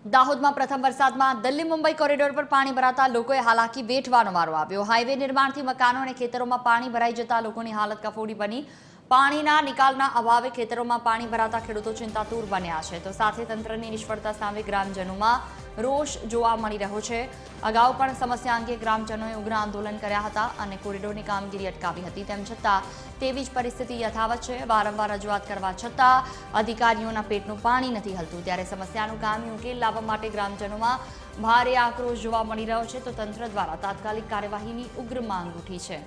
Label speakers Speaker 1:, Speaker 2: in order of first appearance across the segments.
Speaker 1: દાહોદમાં પ્રથમ વરસાદમાં દિલ્હી મુંબઈ કોરિડોર પર પાણી ભરાતા લોકોએ હાલાકી વેઠવાનો વારો આવ્યો। હાઈવે નિર્માણથી મકાનો અને ખેતરોમાં પાણી ભરાઈ જતા લોકોની હાલત કફોડી બની। પાણીના નિકાલના અભાવે ખેતરોમાં પાણી ભરાતા ખેડૂતો ચિંતાતુર બન્યા છે, તો સાથે તંત્રની નિષ્ફળતા સામે ગ્રામજનોમાં રોષ જોવા મળી રહ્યો છે। અગાઉ પણ સમસ્યા અંગે ગ્રામજનોએ ઉગ્ર આંદોલન કર્યા હતા અને કોરિડોરની કામગીરી અટકાવી હતી, તેમ છતાં તેવી જ પરિસ્થિતિ યથાવત છે। વારંવાર રજૂઆત કરવા છતાં અધિકારીઓના પેટનું પાણી નથી હલતું, ત્યારે સમસ્યાનું કામી ઉકેલ લાવવા માટે ગ્રામજનોમાં ભારે આક્રોશ જોવા મળી રહ્યો છે, તો તંત્ર દ્વારા તાત્કાલિક કાર્યવાહીની ઉગ્ર માંગ ઉઠી છે।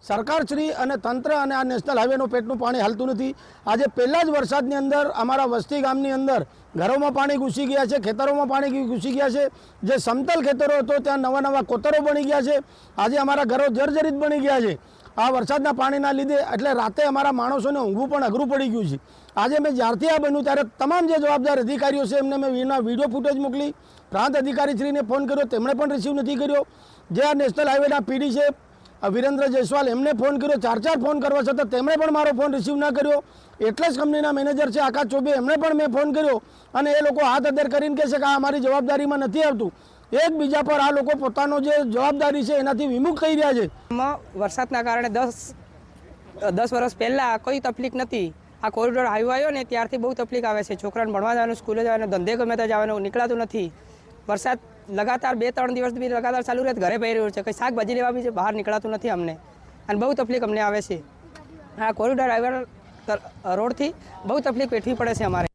Speaker 2: સરકારશ્રી અને તંત્ર અને આ નેશનલ હાઈવેનું પેટનું પાણી હાલતું નથી। આજે પહેલા જ વરસાદની અંદર અમારા વસ્તી ગામની અંદર ઘરોમાં પાણી ઘૂસી ગયા છે, ખેતરોમાં પાણી ઘૂસી ગયા છે। જે સમતલ ખેતરો હતો ત્યાં નવા નવા કોતરો બની ગયા છે। આજે અમારા ઘરો જર્જરિત બની ગયા છે આ વરસાદના પાણીના લીધે। એટલે રાતે અમારા માણસોને ઊંઘવું પણ અઘરું પડી ગયું છે। આજે મેં જ્યારથી આ બન્યું ત્યારે તમામ જે જવાબદાર અધિકારીઓ છે એમને મેં વિડીયો ફૂટેજ મોકલી, પ્રાંત અધિકારીશ્રીને ફોન કર્યો, તેમણે પણ રિસીવ નથી કર્યો। જે આ નેશનલ હાઈવેના પીડી છે વિરેન્દ્ર જયસ્વાલ, એમને ફોન કર્યો, ચાર ફોન કરવા છતાં તેમણે પણ મારો ફોન રિસીવ ના કર્યો। એટલે જ કંપનીના મેનેજર છે આકાશ ચોબે, એમને પણ મેં ફોન કર્યો અને એ લોકો હાથ અધર કરીને કહે છે કે આ અમારી જવાબદારીમાં નથી આવતું। એકબીજા પર આ લોકો પોતાનો જે જવાબદારી છે એનાથી વિમુખ થઈ રહ્યા છે।
Speaker 3: વરસાદના કારણે 10 વર્ષ પહેલાં કોઈ તકલીફ નથી। આ કોરિડોર હાઈવે આવ્યો ને ત્યારથી બહુ તકલીફ આવે છે। છોકરાને ભણવા જવાનું, સ્કૂલે જવાનું, ધંધે ગમે ત્યાં જવાનું નીકળાતું નથી। વરસાદ લગાતાર 2-3 દિવસ બી લગાતાર ચાલુ રહે, ઘરે પડી રહ્યું છે, કંઈ શાકભાજી લેવા બી બહાર નીકળાતું નથી અમને, અને બહુ તકલીફ અમને આવે છે। આ કોરિડોર હાઈવે રોડથી બહુ તકલીફ વેઠવી પડે છે અમારે।